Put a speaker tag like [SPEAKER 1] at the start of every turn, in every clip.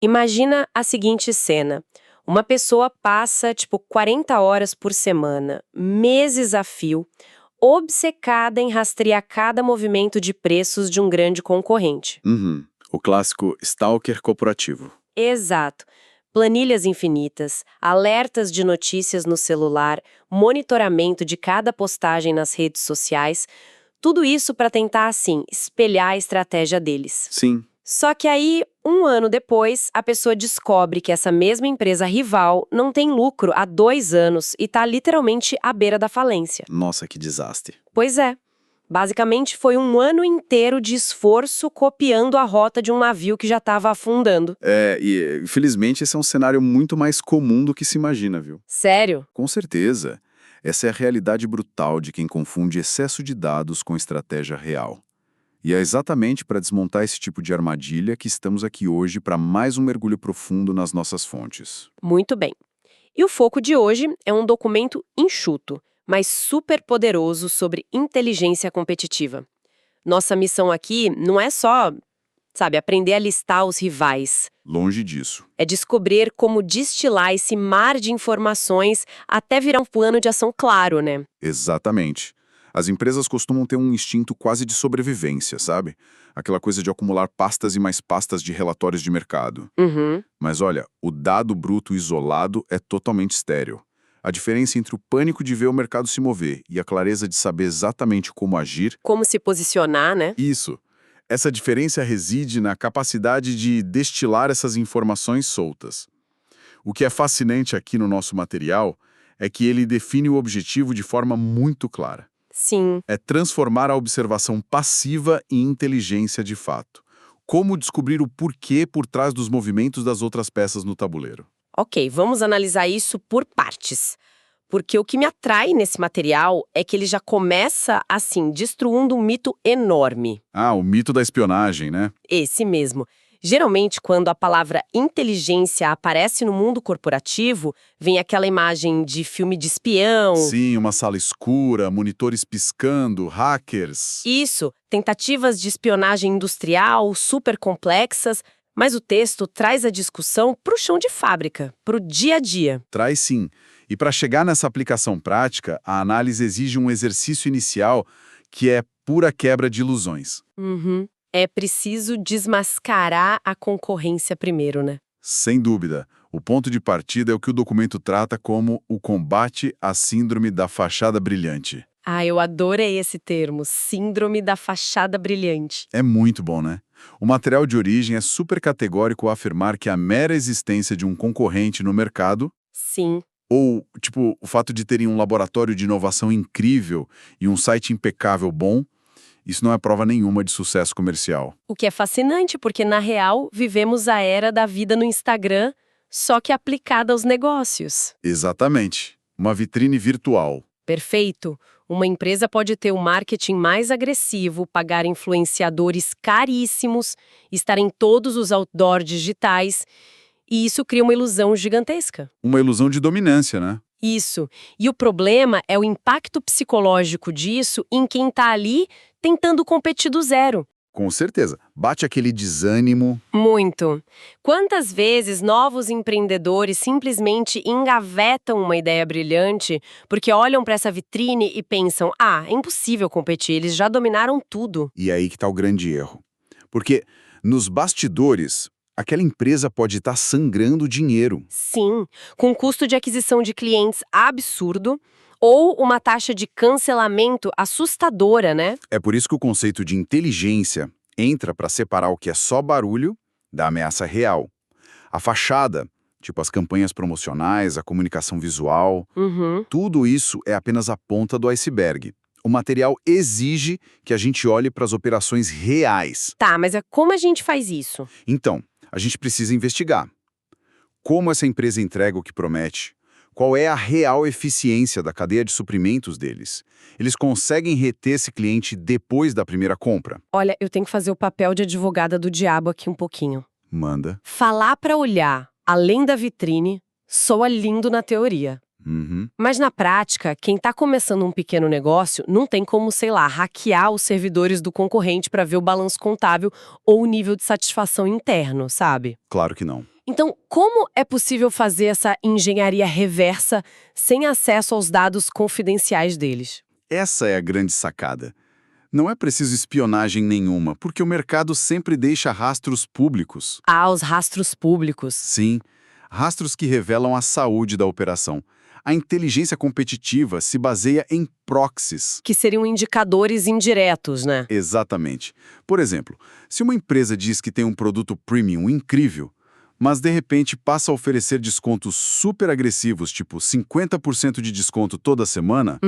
[SPEAKER 1] Imagina a seguinte cena. Uma pessoa passa, 40 horas por semana, meses a fio, obcecada em rastrear cada movimento de preços de um grande concorrente.
[SPEAKER 2] Uhum. O clássico stalker corporativo.
[SPEAKER 1] Exato. Planilhas infinitas, alertas de notícias no celular, monitoramento de cada postagem nas redes sociais, tudo isso para tentar, assim, espelhar a estratégia deles.
[SPEAKER 2] Sim.
[SPEAKER 1] Só que aí, um ano depois, a pessoa descobre que essa mesma empresa rival não tem lucro há 2 anos e está literalmente à beira da falência.
[SPEAKER 2] Nossa, que desastre.
[SPEAKER 1] Pois é. Basicamente, foi um ano inteiro de esforço copiando a rota de um navio que já estava afundando.
[SPEAKER 2] E infelizmente esse é um cenário muito mais comum do que se imagina, viu?
[SPEAKER 1] Sério?
[SPEAKER 2] Com certeza. Essa é a realidade brutal de quem confunde excesso de dados com estratégia real. E é exatamente para desmontar esse tipo de armadilha que estamos aqui hoje para mais um mergulho profundo nas nossas fontes.
[SPEAKER 1] Muito bem. E o foco de hoje é um documento enxuto, mas super poderoso sobre inteligência competitiva. Nossa missão aqui não é só, aprender a listar os rivais.
[SPEAKER 2] Longe disso.
[SPEAKER 1] É descobrir como destilar esse mar de informações até virar um plano de ação claro, né?
[SPEAKER 2] Exatamente. As empresas costumam ter um instinto quase de sobrevivência, sabe? Aquela coisa de acumular pastas e mais pastas de relatórios de mercado.
[SPEAKER 1] Uhum.
[SPEAKER 2] Mas olha, o dado bruto isolado é totalmente estéril. A diferença entre o pânico de ver o mercado se mover e a clareza de saber exatamente como agir,
[SPEAKER 1] Como se posicionar, né?
[SPEAKER 2] isso. Essa diferença reside na capacidade de destilar essas informações soltas. O que é fascinante aqui no nosso material é que ele define o objetivo de forma muito clara.
[SPEAKER 1] Sim.
[SPEAKER 2] É transformar a observação passiva em inteligência de fato. Como descobrir o porquê por trás dos movimentos das outras peças no tabuleiro.
[SPEAKER 1] Ok, vamos analisar isso por partes. Porque o que me atrai nesse material é que ele já começa, assim, destruindo um mito enorme.
[SPEAKER 2] Ah, o mito da espionagem, né?
[SPEAKER 1] Esse mesmo. Geralmente, quando a palavra inteligência aparece no mundo corporativo, vem aquela imagem de filme de espião.
[SPEAKER 2] Sim, uma sala escura, monitores piscando, hackers.
[SPEAKER 1] Isso, tentativas de espionagem industrial super complexas, mas o texto traz a discussão para o chão de fábrica, para o dia a dia.
[SPEAKER 2] Traz sim. E para chegar nessa aplicação prática, a análise exige um exercício inicial que é pura quebra de ilusões.
[SPEAKER 1] Uhum. É preciso desmascarar a concorrência primeiro, né?
[SPEAKER 2] Sem dúvida. O ponto de partida é o que o documento trata como o combate à síndrome da fachada brilhante.
[SPEAKER 1] Ah, eu adorei esse termo, síndrome da fachada brilhante.
[SPEAKER 2] É muito bom, né? O material de origem é super categórico ao afirmar que a mera existência de um concorrente no mercado,
[SPEAKER 1] Sim.
[SPEAKER 2] ou, o fato de terem um laboratório de inovação incrível e um site impecável bom, isso não é prova nenhuma de sucesso comercial.
[SPEAKER 1] O que é fascinante, porque na real vivemos a era da vida no Instagram, só que aplicada aos negócios.
[SPEAKER 2] Exatamente. Uma vitrine virtual.
[SPEAKER 1] Perfeito. Uma empresa pode ter um marketing mais agressivo, pagar influenciadores caríssimos, estar em todos os outdoors digitais, e isso cria uma ilusão gigantesca.
[SPEAKER 2] Uma ilusão de dominância, né?
[SPEAKER 1] Isso. E o problema é o impacto psicológico disso em quem está ali tentando competir do zero.
[SPEAKER 2] Com certeza. Bate aquele desânimo.
[SPEAKER 1] Muito. Quantas vezes novos empreendedores simplesmente engavetam uma ideia brilhante porque olham para essa vitrine e pensam: ah, é impossível competir, eles já dominaram tudo.
[SPEAKER 2] E aí que está o grande erro. Porque nos bastidores, aquela empresa pode estar sangrando dinheiro.
[SPEAKER 1] Sim, com custo de aquisição de clientes absurdo ou uma taxa de cancelamento assustadora, né?
[SPEAKER 2] É por isso que o conceito de inteligência entra para separar o que é só barulho da ameaça real. A fachada, tipo as campanhas promocionais, a comunicação visual,
[SPEAKER 1] Uhum.
[SPEAKER 2] tudo isso é apenas a ponta do iceberg. O material exige que a gente olhe para as operações reais.
[SPEAKER 1] Tá, mas como a gente faz isso?
[SPEAKER 2] Então, a gente precisa investigar. Como essa empresa entrega o que promete? Qual é a real eficiência da cadeia de suprimentos deles? Eles conseguem reter esse cliente depois da primeira compra?
[SPEAKER 1] Olha, eu tenho que fazer o papel de advogada do diabo aqui um pouquinho.
[SPEAKER 2] Manda.
[SPEAKER 1] Falar para olhar além da vitrine soa lindo na teoria.
[SPEAKER 2] Uhum.
[SPEAKER 1] Mas na prática, quem está começando um pequeno negócio não tem como, sei lá, hackear os servidores do concorrente para ver o balanço contábil ou o nível de satisfação interno, sabe?
[SPEAKER 2] Claro que não.
[SPEAKER 1] Então, como é possível fazer essa engenharia reversa sem acesso aos dados confidenciais deles?
[SPEAKER 2] Essa é a grande sacada. Não é preciso espionagem nenhuma, porque o mercado sempre deixa rastros públicos.
[SPEAKER 1] Ah, os rastros públicos.
[SPEAKER 2] Sim, rastros que revelam a saúde da operação. A inteligência competitiva se baseia em proxies.
[SPEAKER 1] Que seriam indicadores indiretos, né?
[SPEAKER 2] Exatamente. Por exemplo, se uma empresa diz que tem um produto premium incrível, mas de repente passa a oferecer descontos super agressivos, tipo 50% de desconto toda semana,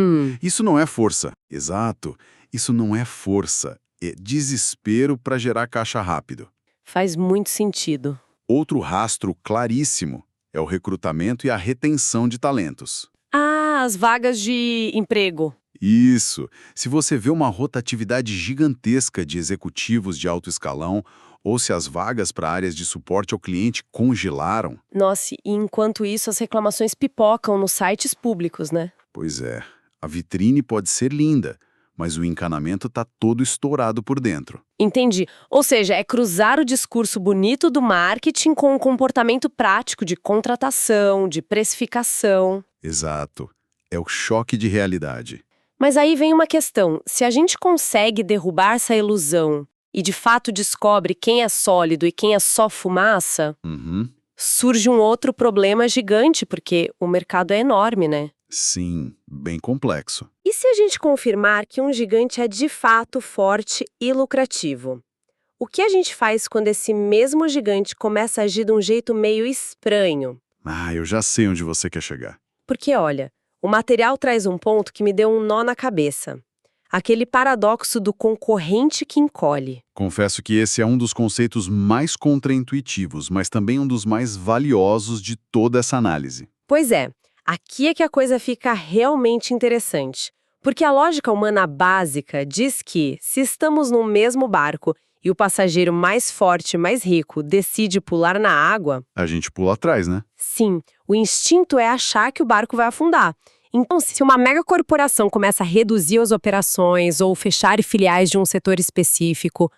[SPEAKER 2] isso não é força. Exato. Isso não é força. É desespero para gerar caixa rápido.
[SPEAKER 1] Faz muito sentido.
[SPEAKER 2] Outro rastro claríssimo é o recrutamento e a retenção de talentos.
[SPEAKER 1] Ah, as vagas de emprego.
[SPEAKER 2] Isso. Se você vê uma rotatividade gigantesca de executivos de alto escalão, ou se as vagas para áreas de suporte ao cliente congelaram,
[SPEAKER 1] Nossa, e enquanto isso as reclamações pipocam nos sites públicos, né?
[SPEAKER 2] pois é, a vitrine pode ser linda, mas o encanamento está todo estourado por dentro.
[SPEAKER 1] Entendi. Ou seja, é cruzar o discurso bonito do marketing com o comportamento prático de contratação, de precificação.
[SPEAKER 2] Exato. É o choque de realidade.
[SPEAKER 1] Mas aí vem uma questão: se a gente consegue derrubar essa ilusão e de fato descobre quem é sólido e quem é só fumaça,
[SPEAKER 2] Uhum.
[SPEAKER 1] surge um outro problema gigante, porque o mercado é enorme, né?
[SPEAKER 2] Sim, bem complexo.
[SPEAKER 1] E se a gente confirmar que um gigante é de fato forte e lucrativo? O que a gente faz quando esse mesmo gigante começa a agir de um jeito meio estranho?
[SPEAKER 2] Ah, eu já sei onde você quer chegar.
[SPEAKER 1] Porque, olha, o material traz um ponto que me deu um nó na cabeça. Aquele paradoxo do concorrente que encolhe.
[SPEAKER 2] Confesso que esse é um dos conceitos mais contraintuitivos, mas também um dos mais valiosos de toda essa análise.
[SPEAKER 1] Pois é, aqui é que a coisa fica realmente interessante. Porque a lógica humana básica diz que, se estamos no mesmo barco e o passageiro mais forte, mais rico, decide pular na água,
[SPEAKER 2] A gente pula atrás, né?
[SPEAKER 1] sim, o instinto é achar que o barco vai afundar. Então, se uma megacorporação começa a reduzir as operações ou fechar filiais de um setor específico,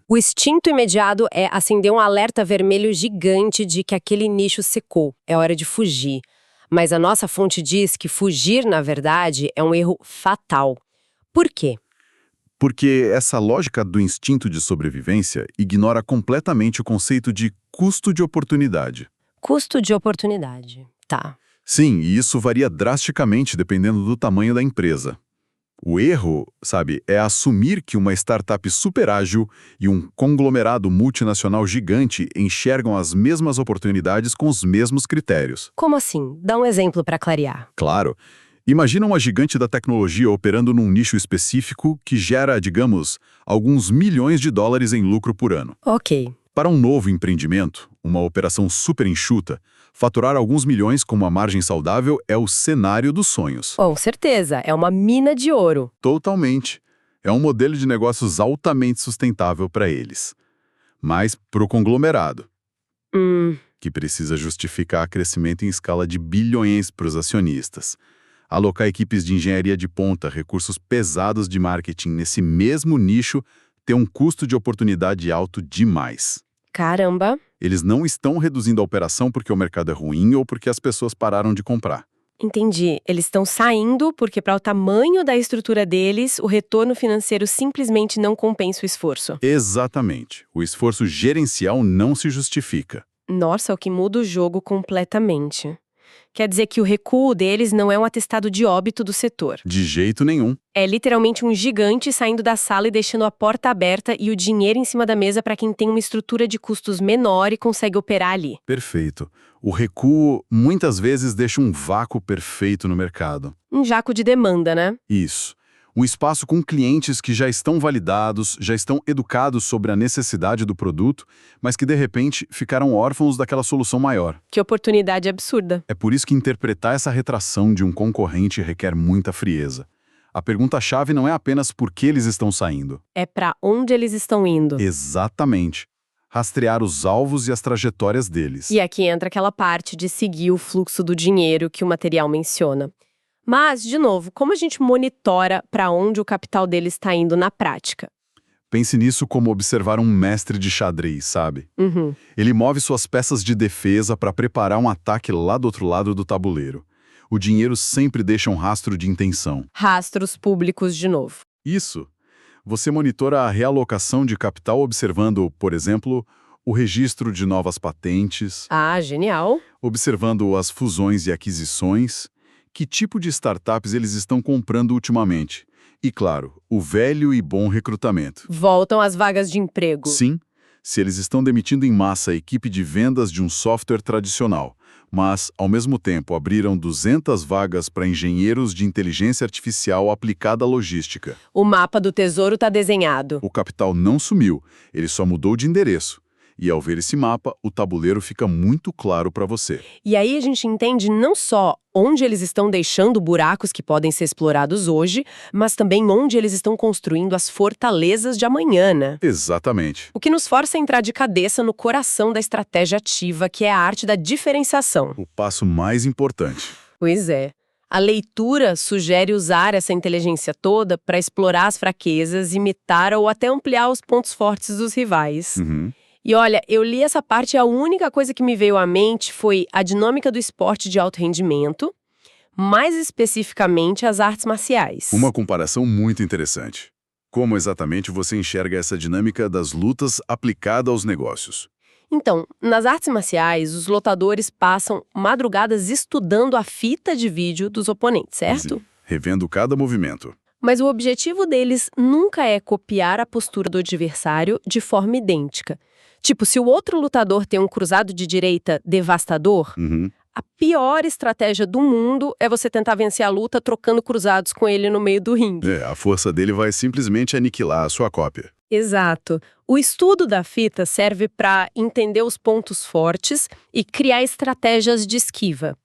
[SPEAKER 1] o instinto imediato é acender um alerta vermelho gigante de que aquele nicho secou, é hora de fugir. Mas a nossa fonte diz que fugir, na verdade, é um erro fatal. Por quê?
[SPEAKER 2] Porque essa lógica do instinto de sobrevivência ignora completamente o conceito de custo de oportunidade.
[SPEAKER 1] Custo de oportunidade. Tá.
[SPEAKER 2] Sim, e isso varia drasticamente dependendo do tamanho da empresa. O erro, sabe, é assumir que uma startup super ágil e um conglomerado multinacional gigante enxergam as mesmas oportunidades com os mesmos critérios.
[SPEAKER 1] Como assim? Dá um exemplo para clarear.
[SPEAKER 2] Claro, imagina uma gigante da tecnologia operando num nicho específico que gera, digamos, alguns milhões de dólares em lucro por ano.
[SPEAKER 1] Ok.
[SPEAKER 2] Para um novo empreendimento, uma operação super enxuta, faturar alguns milhões com uma margem saudável é o cenário dos sonhos.
[SPEAKER 1] Com certeza, é uma mina de ouro.
[SPEAKER 2] Totalmente. É um modelo de negócios altamente sustentável para eles. Mas para o conglomerado, que precisa justificar crescimento em escala de bilhões para os acionistas. Alocar equipes de engenharia de ponta, recursos pesados de marketing nesse mesmo nicho, tem um custo de oportunidade alto demais.
[SPEAKER 1] Caramba.
[SPEAKER 2] Eles não estão reduzindo a operação porque o mercado é ruim ou porque as pessoas pararam de comprar.
[SPEAKER 1] Entendi. Eles estão saindo porque, para o tamanho da estrutura deles, o retorno financeiro simplesmente não compensa o esforço.
[SPEAKER 2] Exatamente. O esforço gerencial não se justifica.
[SPEAKER 1] Nossa, o que muda o jogo completamente. Quer dizer que o recuo deles não é um atestado de óbito do setor.
[SPEAKER 2] De jeito nenhum.
[SPEAKER 1] É literalmente um gigante saindo da sala e deixando a porta aberta e o dinheiro em cima da mesa para quem tem uma estrutura de custos menor e consegue operar ali.
[SPEAKER 2] Perfeito. O recuo muitas vezes deixa um vácuo perfeito no mercado.
[SPEAKER 1] Um jaco de demanda, né?
[SPEAKER 2] Isso. Um espaço com clientes que já estão validados, já estão educados sobre a necessidade do produto, mas que de repente ficaram órfãos daquela solução maior.
[SPEAKER 1] Que oportunidade absurda.
[SPEAKER 2] É por isso que interpretar essa retração de um concorrente requer muita frieza. A pergunta-chave não é apenas por que eles estão saindo.
[SPEAKER 1] É para onde eles estão indo.
[SPEAKER 2] Exatamente. rastrear os alvos e as trajetórias deles.
[SPEAKER 1] E aqui entra aquela parte de seguir o fluxo do dinheiro que o material menciona. Mas, de novo, como a gente monitora para onde o capital deles está indo na prática?
[SPEAKER 2] Pense nisso como observar um mestre de xadrez, sabe?
[SPEAKER 1] Uhum.
[SPEAKER 2] Ele move suas peças de defesa para preparar um ataque lá do outro lado do tabuleiro. O dinheiro sempre deixa um rastro de intenção.
[SPEAKER 1] Rastros públicos de novo.
[SPEAKER 2] Isso. Você monitora a realocação de capital observando, por exemplo, o registro de novas patentes,
[SPEAKER 1] Ah, genial.
[SPEAKER 2] observando as fusões e aquisições, que tipo de startups eles estão comprando ultimamente. E, claro, o velho e bom recrutamento.
[SPEAKER 1] Voltam as vagas de emprego.
[SPEAKER 2] Sim, se eles estão demitindo em massa a equipe de vendas de um software tradicional, mas, ao mesmo tempo, abriram 200 vagas para engenheiros de inteligência artificial aplicada à logística.
[SPEAKER 1] O mapa do tesouro está desenhado.
[SPEAKER 2] O capital não sumiu, ele só mudou de endereço. E ao ver esse mapa, o tabuleiro fica muito claro para você.
[SPEAKER 1] E aí a gente entende não só onde eles estão deixando buracos que podem ser explorados hoje, mas também onde eles estão construindo as fortalezas de amanhã, né?
[SPEAKER 2] Exatamente.
[SPEAKER 1] O que nos força a entrar de cabeça no coração da estratégia ativa, que é a arte da diferenciação.
[SPEAKER 2] O passo mais importante.
[SPEAKER 1] Pois é. A leitura sugere usar essa inteligência toda para explorar as fraquezas, imitar ou até ampliar os pontos fortes dos rivais.
[SPEAKER 2] Uhum.
[SPEAKER 1] E olha, eu li essa parte e a única coisa que me veio à mente foi a dinâmica do esporte de alto rendimento, mais especificamente as artes marciais.
[SPEAKER 2] Uma comparação muito interessante. Como exatamente você enxerga essa dinâmica das lutas aplicada aos negócios?
[SPEAKER 1] Então, nas artes marciais, os lutadores passam madrugadas estudando a fita de vídeo dos oponentes, certo?
[SPEAKER 2] Sim, revendo cada movimento.
[SPEAKER 1] Mas o objetivo deles nunca é copiar a postura do adversário de forma idêntica. Tipo, se o outro lutador tem um cruzado de direita devastador,
[SPEAKER 2] Uhum.
[SPEAKER 1] a pior estratégia do mundo é você tentar vencer a luta trocando cruzados com ele no meio do ringue.
[SPEAKER 2] A força dele vai simplesmente aniquilar a sua cópia.
[SPEAKER 1] Exato. O estudo da fita serve para entender os pontos fortes e criar estratégias de esquiva.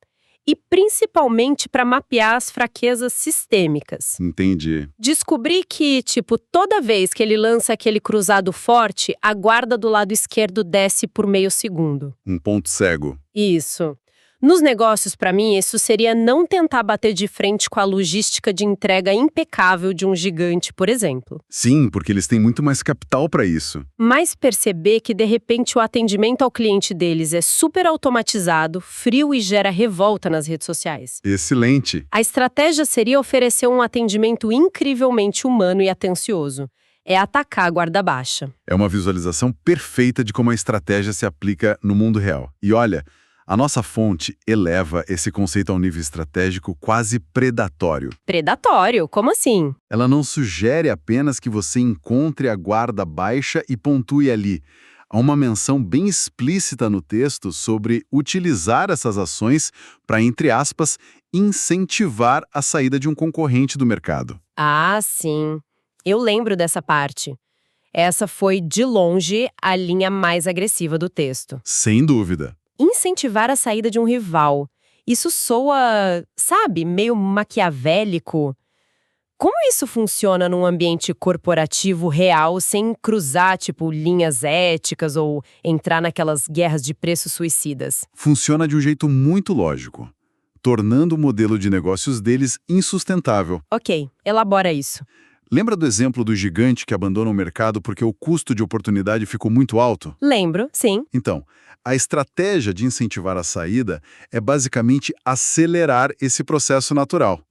[SPEAKER 1] E principalmente para mapear as fraquezas sistêmicas.
[SPEAKER 2] Entendi.
[SPEAKER 1] Descobri que, toda vez que ele lança aquele cruzado forte, a guarda do lado esquerdo desce por meio segundo.
[SPEAKER 2] Um ponto cego.
[SPEAKER 1] Isso. Nos negócios, para mim, isso seria não tentar bater de frente com a logística de entrega impecável de um gigante, por exemplo.
[SPEAKER 2] Sim, porque eles têm muito mais capital para isso.
[SPEAKER 1] Mas perceber que, de repente, o atendimento ao cliente deles é super automatizado, frio e gera revolta nas redes sociais.
[SPEAKER 2] Excelente.
[SPEAKER 1] A estratégia seria oferecer um atendimento incrivelmente humano e atencioso. É atacar a guarda baixa.
[SPEAKER 2] É uma visualização perfeita de como a estratégia se aplica no mundo real. E olha, a nossa fonte eleva esse conceito a um nível estratégico quase predatório.
[SPEAKER 1] Predatório? Como assim?
[SPEAKER 2] Ela não sugere apenas que você encontre a guarda baixa e pontue ali. Há uma menção bem explícita no texto sobre utilizar essas ações para, entre aspas, incentivar a saída de um concorrente do mercado.
[SPEAKER 1] Ah, sim. Eu lembro dessa parte. Essa foi, de longe, a linha mais agressiva do texto.
[SPEAKER 2] Sem dúvida.
[SPEAKER 1] Incentivar a saída de um rival. Isso soa, sabe, meio maquiavélico. Como isso funciona num ambiente corporativo real sem cruzar, linhas éticas ou entrar naquelas guerras de preços suicidas?
[SPEAKER 2] Funciona de um jeito muito lógico, tornando o modelo de negócios deles insustentável.
[SPEAKER 1] Ok, elabora isso.
[SPEAKER 2] Lembra do exemplo do gigante que abandona o mercado porque o custo de oportunidade ficou muito alto?
[SPEAKER 1] Lembro, sim.
[SPEAKER 2] Então, a estratégia de incentivar a saída é basicamente acelerar esse processo natural.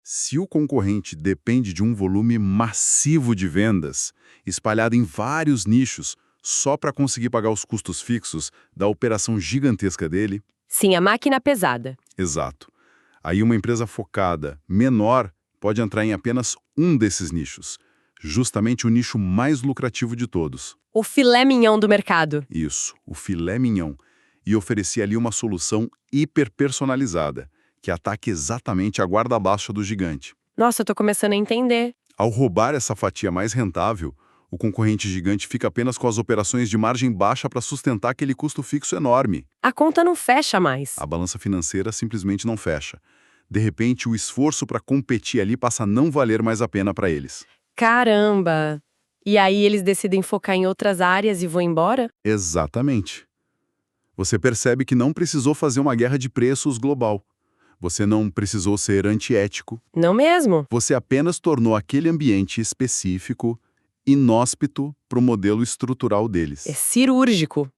[SPEAKER 2] Se o concorrente depende de um volume massivo de vendas, espalhado em vários nichos, só para conseguir pagar os custos fixos da operação gigantesca dele...
[SPEAKER 1] Sim, a máquina pesada.
[SPEAKER 2] Exato. Aí uma empresa focada, menor, pode entrar em apenas um desses nichos, justamente o nicho mais lucrativo de todos.
[SPEAKER 1] O filé mignon do mercado.
[SPEAKER 2] Isso, o filé mignon. E oferecer ali uma solução hiperpersonalizada, que ataque exatamente a guarda baixa do gigante.
[SPEAKER 1] Nossa, eu tô começando a entender.
[SPEAKER 2] Ao roubar essa fatia mais rentável, o concorrente gigante fica apenas com as operações de margem baixa para sustentar aquele custo fixo enorme.
[SPEAKER 1] A conta não fecha mais.
[SPEAKER 2] A balança financeira simplesmente não fecha. De repente, o esforço para competir ali passa a não valer mais a pena para eles.
[SPEAKER 1] Caramba! E aí eles decidem focar em outras áreas e vão embora?
[SPEAKER 2] Exatamente. Você percebe que não precisou fazer uma guerra de preços global. Você não precisou ser antiético.
[SPEAKER 1] Não mesmo.
[SPEAKER 2] Você apenas tornou aquele ambiente específico inóspito para o modelo estrutural deles.
[SPEAKER 1] É cirúrgico.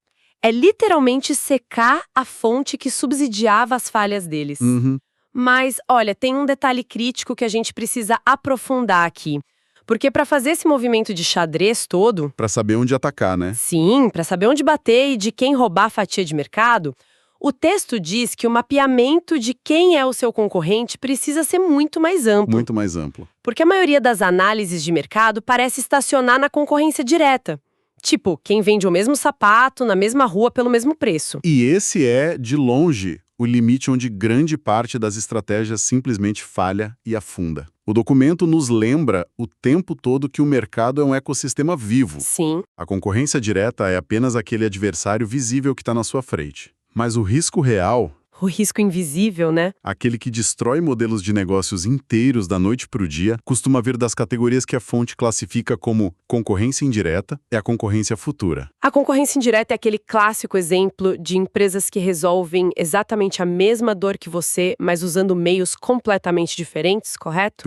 [SPEAKER 1] É literalmente secar a fonte que subsidiava as falhas deles.
[SPEAKER 2] Uhum.
[SPEAKER 1] Mas, olha, tem um detalhe crítico que a gente precisa aprofundar aqui. Porque para fazer esse movimento de xadrez todo,
[SPEAKER 2] Para saber onde atacar, né?
[SPEAKER 1] sim, para saber onde bater e de quem roubar a fatia de mercado, o texto diz que o mapeamento de quem é o seu concorrente precisa ser muito mais amplo.
[SPEAKER 2] Muito mais amplo.
[SPEAKER 1] Porque a maioria das análises de mercado parece estacionar na concorrência direta. Tipo, quem vende o mesmo sapato na mesma rua pelo mesmo preço.
[SPEAKER 2] E esse é, de longe, o limite onde grande parte das estratégias simplesmente falha e afunda. O documento nos lembra o tempo todo que o mercado é um ecossistema vivo.
[SPEAKER 1] Sim.
[SPEAKER 2] A concorrência direta é apenas aquele adversário visível que está na sua frente. Mas o risco real,
[SPEAKER 1] O risco invisível, né?
[SPEAKER 2] aquele que destrói modelos de negócios inteiros da noite para o dia, costuma vir das categorias que a fonte classifica como concorrência indireta e a concorrência futura.
[SPEAKER 1] A concorrência indireta é aquele clássico exemplo de empresas que resolvem exatamente a mesma dor que você, mas usando meios completamente diferentes, correto?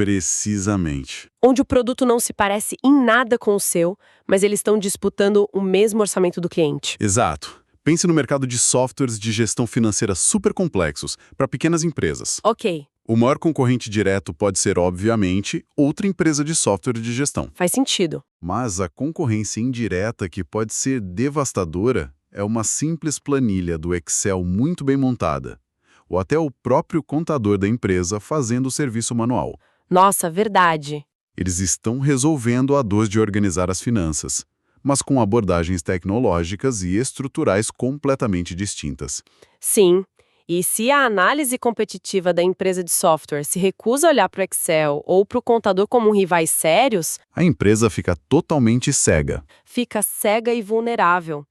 [SPEAKER 2] Precisamente.
[SPEAKER 1] Onde o produto não se parece em nada com o seu, mas eles estão disputando o mesmo orçamento do cliente.
[SPEAKER 2] Exato. Pense no mercado de softwares de gestão financeira super complexos para pequenas empresas.
[SPEAKER 1] Ok,
[SPEAKER 2] O maior concorrente direto pode ser, obviamente, outra empresa de software de gestão.
[SPEAKER 1] faz sentido.
[SPEAKER 2] Mas a concorrência indireta, que pode ser devastadora, é uma simples planilha do Excel muito bem montada, ou até o próprio contador da empresa fazendo o serviço manual.
[SPEAKER 1] Nossa, verdade.
[SPEAKER 2] Eles estão resolvendo a dor de organizar as finanças, mas com abordagens tecnológicas e estruturais completamente distintas.
[SPEAKER 1] Sim. E se a análise competitiva da empresa de software se recusa a olhar para o Excel ou para o contador como rivais sérios,
[SPEAKER 2] A empresa fica totalmente cega.
[SPEAKER 1] fica cega e vulnerável.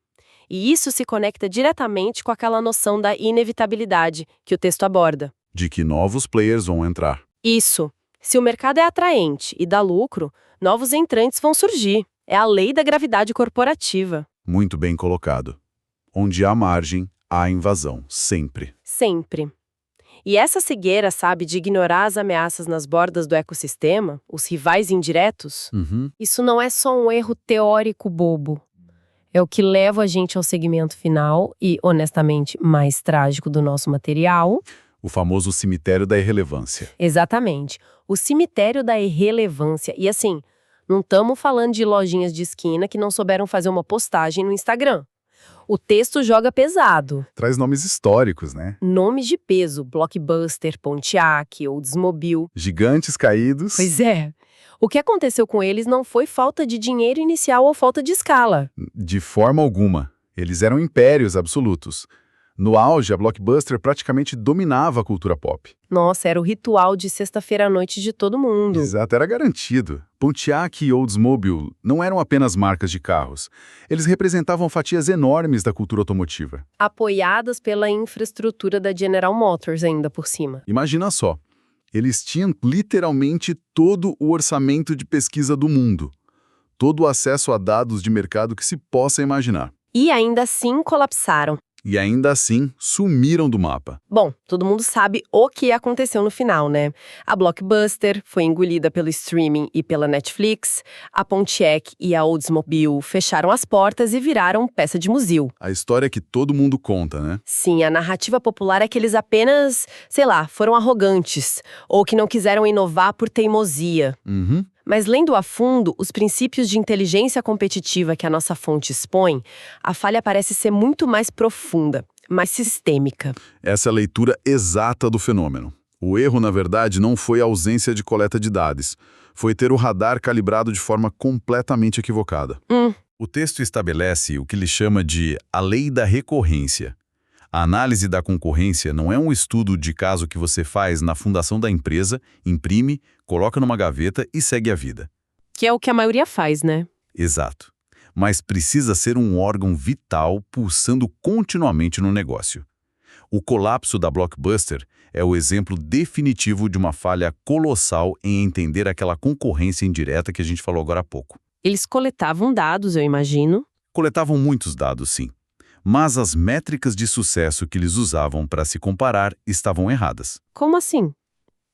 [SPEAKER 1] E isso se conecta diretamente com aquela noção da inevitabilidade que o texto aborda.
[SPEAKER 2] De que novos players vão entrar.
[SPEAKER 1] Isso. Se o mercado é atraente e dá lucro, novos entrantes vão surgir. É a lei da gravidade corporativa.
[SPEAKER 2] Muito bem colocado. Onde há margem, há invasão, sempre.
[SPEAKER 1] Sempre. E essa cegueira, sabe, de ignorar as ameaças nas bordas do ecossistema, os rivais indiretos, isso não é só um erro teórico bobo. É o que leva a gente ao segmento final e, honestamente, mais trágico do nosso material.
[SPEAKER 2] O famoso cemitério da irrelevância.
[SPEAKER 1] Exatamente. O cemitério da irrelevância. E assim, não estamos falando de lojinhas de esquina que não souberam fazer uma postagem no Instagram. O texto joga pesado.
[SPEAKER 2] Traz nomes históricos, né?
[SPEAKER 1] Nomes de peso, Blockbuster, Pontiac, Oldsmobile.
[SPEAKER 2] Gigantes caídos.
[SPEAKER 1] Pois é. O que aconteceu com eles não foi falta de dinheiro inicial ou falta de escala.
[SPEAKER 2] De forma alguma. Eles eram impérios absolutos. No auge, a Blockbuster praticamente dominava a cultura pop.
[SPEAKER 1] Nossa, era o ritual de sexta-feira à noite de todo mundo.
[SPEAKER 2] Exato, era garantido. Pontiac e Oldsmobile não eram apenas marcas de carros. Eles representavam fatias enormes da cultura automotiva.
[SPEAKER 1] Apoiadas pela infraestrutura da General Motors ainda por cima.
[SPEAKER 2] Imagina só, eles tinham literalmente todo o orçamento de pesquisa do mundo. Todo o acesso a dados de mercado que se possa imaginar.
[SPEAKER 1] E ainda assim colapsaram.
[SPEAKER 2] E ainda assim, sumiram do mapa.
[SPEAKER 1] Bom, todo mundo sabe o que aconteceu no final, né? A Blockbuster foi engolida pelo streaming e pela Netflix, a Pontiac e a Oldsmobile fecharam as portas e viraram peça de museu.
[SPEAKER 2] A história que todo mundo conta, né?
[SPEAKER 1] Sim, a narrativa popular é que eles apenas, sei lá, foram arrogantes, ou que não quiseram inovar por teimosia. Mas lendo a fundo os princípios de inteligência competitiva que a nossa fonte expõe, a falha parece ser muito mais profunda, mais sistêmica.
[SPEAKER 2] Essa é a leitura exata do fenômeno. O erro, na verdade, não foi a ausência de coleta de dados. Foi ter o radar calibrado de forma completamente equivocada. O texto estabelece o que ele chama de a lei da recorrência. A análise da concorrência não é um estudo de caso que você faz na fundação da empresa, imprime, coloca numa gaveta e segue a vida.
[SPEAKER 1] Que é o que a maioria faz, né?
[SPEAKER 2] Exato. Mas precisa ser um órgão vital pulsando continuamente no negócio. O colapso da Blockbuster é o exemplo definitivo de uma falha colossal em entender aquela concorrência indireta que a gente falou agora há pouco.
[SPEAKER 1] Eles coletavam dados, eu imagino.
[SPEAKER 3] Coletavam muitos dados, sim. Mas as métricas de sucesso que eles usavam para se comparar estavam erradas.
[SPEAKER 1] Como assim?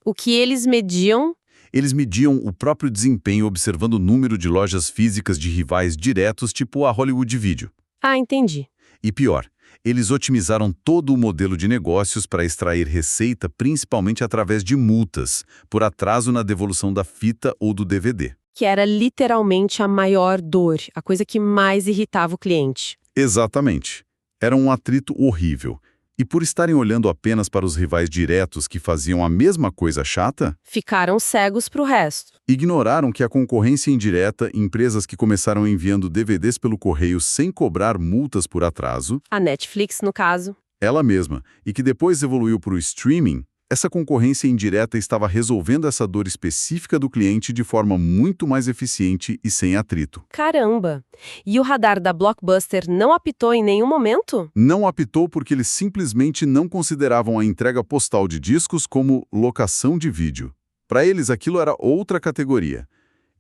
[SPEAKER 1] O que eles mediam?
[SPEAKER 3] Eles mediam o próprio desempenho observando o número de lojas físicas de rivais diretos tipo a Hollywood Video.
[SPEAKER 1] Ah, entendi.
[SPEAKER 3] E pior, eles otimizaram todo o modelo de negócios para extrair receita principalmente através de multas, por atraso na devolução da fita ou do DVD.
[SPEAKER 1] Que era literalmente a maior dor, a coisa que mais irritava o cliente.
[SPEAKER 3] Exatamente. Era um atrito horrível. E por estarem olhando apenas para os rivais diretos que faziam a mesma coisa chata,
[SPEAKER 1] Ficaram cegos pro resto.
[SPEAKER 3] ignoraram que a concorrência indireta, empresas que começaram enviando DVDs pelo correio sem cobrar multas por atraso,
[SPEAKER 1] A Netflix, no caso.
[SPEAKER 3] ela mesma, e que depois evoluiu para o streaming, essa concorrência indireta estava resolvendo essa dor específica do cliente de forma muito mais eficiente e sem atrito.
[SPEAKER 1] Caramba! E o radar da Blockbuster não apitou em nenhum momento?
[SPEAKER 3] Não apitou porque eles simplesmente não consideravam a entrega postal de discos como locação de vídeo. Para eles, aquilo era outra categoria.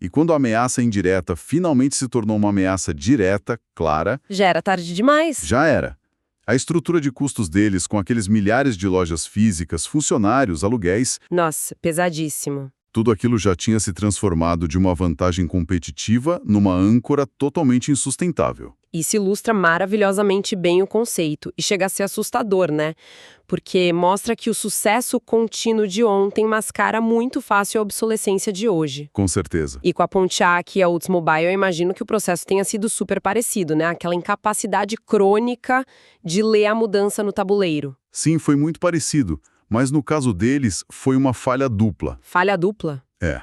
[SPEAKER 3] E quando a ameaça indireta finalmente se tornou uma ameaça direta, clara,
[SPEAKER 1] Já era tarde demais.
[SPEAKER 3] já era. A estrutura de custos deles, com aqueles milhares de lojas físicas, funcionários, aluguéis,
[SPEAKER 1] Nossa, pesadíssimo.
[SPEAKER 3] tudo aquilo já tinha se transformado de uma vantagem competitiva numa âncora totalmente insustentável.
[SPEAKER 1] Isso ilustra maravilhosamente bem o conceito, e chega a ser assustador, né? Porque mostra que o sucesso contínuo de ontem mascara muito fácil a obsolescência de hoje.
[SPEAKER 3] Com certeza.
[SPEAKER 1] E com a Pontiac e a Oldsmobile, eu imagino que o processo tenha sido super parecido, né? Aquela incapacidade crônica de ler a mudança no tabuleiro.
[SPEAKER 3] Sim, foi muito parecido, mas no caso deles foi uma falha dupla.
[SPEAKER 1] Falha dupla.
[SPEAKER 3] É.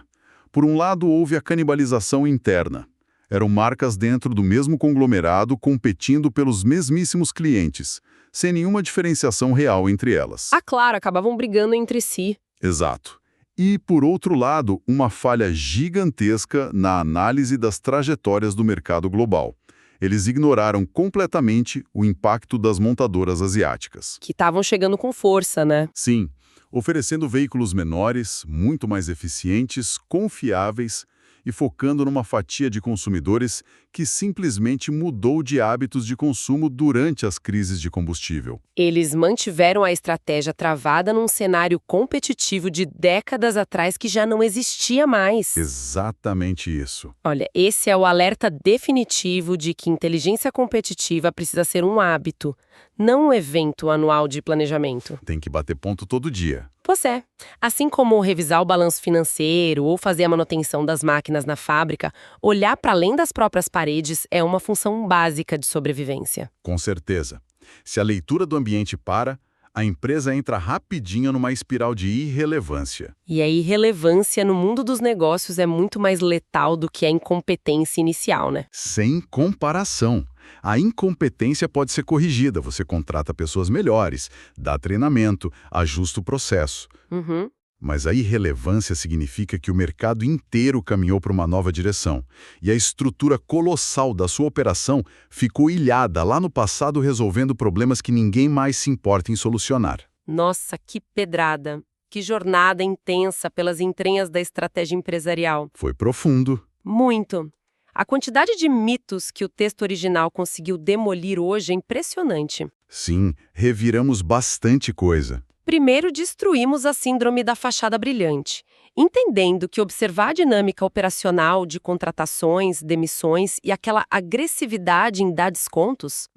[SPEAKER 3] Por um lado, houve a canibalização interna. Eram marcas dentro do mesmo conglomerado competindo pelos mesmíssimos clientes, sem nenhuma diferenciação real entre elas.
[SPEAKER 1] Ah, claro, acabavam brigando entre si.
[SPEAKER 3] Exato. E, por outro lado, uma falha gigantesca na análise das trajetórias do mercado global. Eles ignoraram completamente o impacto das montadoras asiáticas.
[SPEAKER 1] Que estavam chegando com força, né?
[SPEAKER 3] Sim, oferecendo veículos menores, muito mais eficientes, confiáveis e focando numa fatia de consumidores que simplesmente mudou de hábitos de consumo durante as crises de combustível.
[SPEAKER 1] Eles mantiveram a estratégia travada num cenário competitivo de décadas atrás que já não existia mais.
[SPEAKER 3] Exatamente isso.
[SPEAKER 1] Olha, esse é o alerta definitivo de que inteligência competitiva precisa ser um hábito, não um evento anual de planejamento.
[SPEAKER 3] Tem que bater ponto todo dia.
[SPEAKER 1] Pois é. Assim como revisar o balanço financeiro ou fazer a manutenção das máquinas na fábrica, olhar para além das próprias paredes é uma função básica de sobrevivência.
[SPEAKER 3] Com certeza. Se a leitura do ambiente para, a empresa entra rapidinho numa espiral de irrelevância.
[SPEAKER 1] E a irrelevância no mundo dos negócios é muito mais letal do que a incompetência inicial, né?
[SPEAKER 3] Sem comparação. A incompetência pode ser corrigida, você contrata pessoas melhores, dá treinamento, ajusta o processo.
[SPEAKER 1] Uhum.
[SPEAKER 3] Mas a irrelevância significa que o mercado inteiro caminhou para uma nova direção, e a estrutura colossal da sua operação ficou ilhada lá no passado resolvendo problemas que ninguém mais se importa em solucionar.
[SPEAKER 1] Nossa, que pedrada! Que jornada intensa pelas entranhas da estratégia empresarial.
[SPEAKER 3] Foi profundo.
[SPEAKER 1] Muito! A quantidade de mitos que o texto original conseguiu demolir hoje é impressionante.
[SPEAKER 3] Sim, reviramos bastante coisa.
[SPEAKER 1] Primeiro, destruímos a síndrome da fachada brilhante, entendendo que observar a dinâmica operacional de contratações, demissões e aquela agressividade em dar descontos,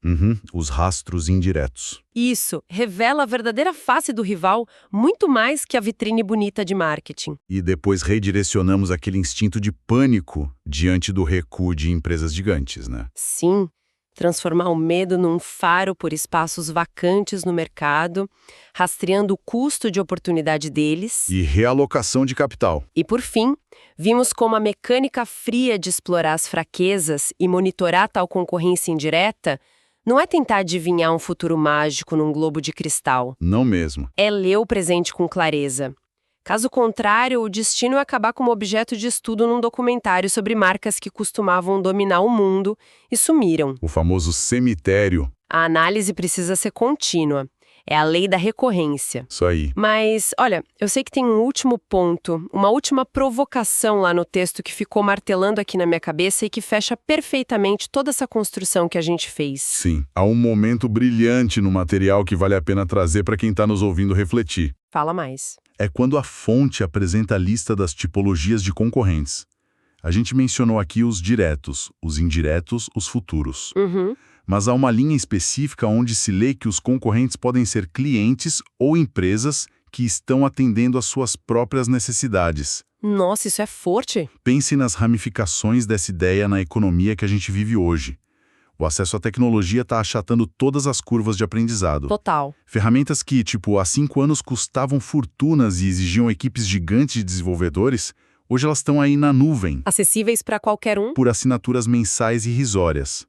[SPEAKER 3] Os rastros indiretos.
[SPEAKER 1] isso revela a verdadeira face do rival muito mais que a vitrine bonita de marketing.
[SPEAKER 3] E depois redirecionamos aquele instinto de pânico diante do recuo de empresas gigantes, né?
[SPEAKER 1] Sim, transformar o medo num faro por espaços vacantes no mercado, rastreando o custo de oportunidade deles.
[SPEAKER 3] E realocação de capital.
[SPEAKER 1] E, por fim, vimos como a mecânica fria de explorar as fraquezas e monitorar tal concorrência indireta não é tentar adivinhar um futuro mágico num globo de cristal.
[SPEAKER 3] Não mesmo.
[SPEAKER 1] É ler o presente com clareza. Caso contrário, o destino é acabar como objeto de estudo num documentário sobre marcas que costumavam dominar o mundo e sumiram.
[SPEAKER 3] O famoso cemitério.
[SPEAKER 1] A análise precisa ser contínua. É a lei da recorrência.
[SPEAKER 3] Isso aí.
[SPEAKER 1] Mas, olha, eu sei que tem um último ponto, uma última provocação lá no texto que ficou martelando aqui na minha cabeça e que fecha perfeitamente toda essa construção que a gente fez.
[SPEAKER 3] Sim, há um momento brilhante no material que vale a pena trazer para quem está nos ouvindo refletir.
[SPEAKER 1] Fala mais.
[SPEAKER 3] É quando a fonte apresenta a lista das tipologias de concorrentes. A gente mencionou aqui os diretos, os indiretos, os futuros.
[SPEAKER 1] Uhum.
[SPEAKER 3] Mas há uma linha específica onde se lê que os concorrentes podem ser clientes ou empresas que estão atendendo às suas próprias necessidades.
[SPEAKER 1] Nossa, isso é forte.
[SPEAKER 3] Pense nas ramificações dessa ideia na economia que a gente vive hoje. O acesso à tecnologia está achatando todas as curvas de aprendizado.
[SPEAKER 1] Total.
[SPEAKER 3] Ferramentas que, há 5 anos custavam fortunas e exigiam equipes gigantes de desenvolvedores, hoje elas estão aí na nuvem,
[SPEAKER 1] Acessíveis para qualquer um.
[SPEAKER 3] por assinaturas mensais irrisórias.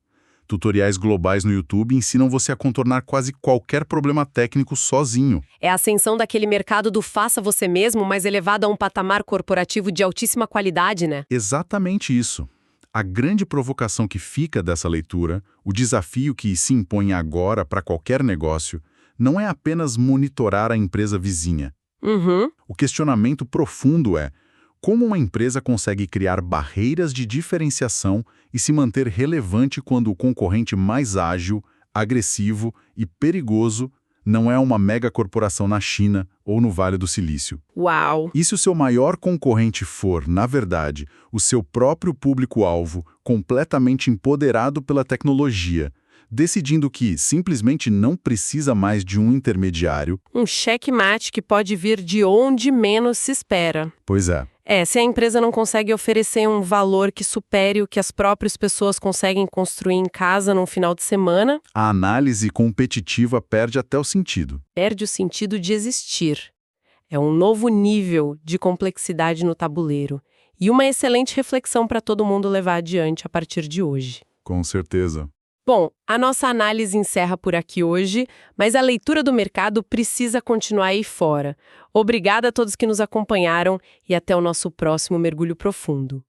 [SPEAKER 3] Tutoriais globais no YouTube ensinam você a contornar quase qualquer problema técnico sozinho.
[SPEAKER 1] É a ascensão daquele mercado do faça você mesmo, mas elevado a um patamar corporativo de altíssima qualidade, né?
[SPEAKER 3] Exatamente isso. A grande provocação que fica dessa leitura, o desafio que se impõe agora para qualquer negócio, não é apenas monitorar a empresa vizinha.
[SPEAKER 1] Uhum.
[SPEAKER 3] O questionamento profundo é: como uma empresa consegue criar barreiras de diferenciação e se manter relevante quando o concorrente mais ágil, agressivo e perigoso não é uma mega corporação na China ou no Vale do Silício?
[SPEAKER 1] Uau!
[SPEAKER 3] E se o seu maior concorrente for, na verdade, o seu próprio público-alvo, completamente empoderado pela tecnologia, decidindo que simplesmente não precisa mais de um intermediário?
[SPEAKER 1] Um checkmate que pode vir de onde menos se espera.
[SPEAKER 3] Pois é.
[SPEAKER 1] Se a empresa não consegue oferecer um valor que supere o que as próprias pessoas conseguem construir em casa num final de semana,
[SPEAKER 3] A análise competitiva perde até o sentido.
[SPEAKER 1] perde o sentido de existir. É um novo nível de complexidade no tabuleiro e uma excelente reflexão para todo mundo levar adiante a partir de hoje.
[SPEAKER 3] Com certeza.
[SPEAKER 1] Bom, a nossa análise encerra por aqui hoje, mas a leitura do mercado precisa continuar aí fora. Obrigada a todos que nos acompanharam e até o nosso próximo mergulho profundo.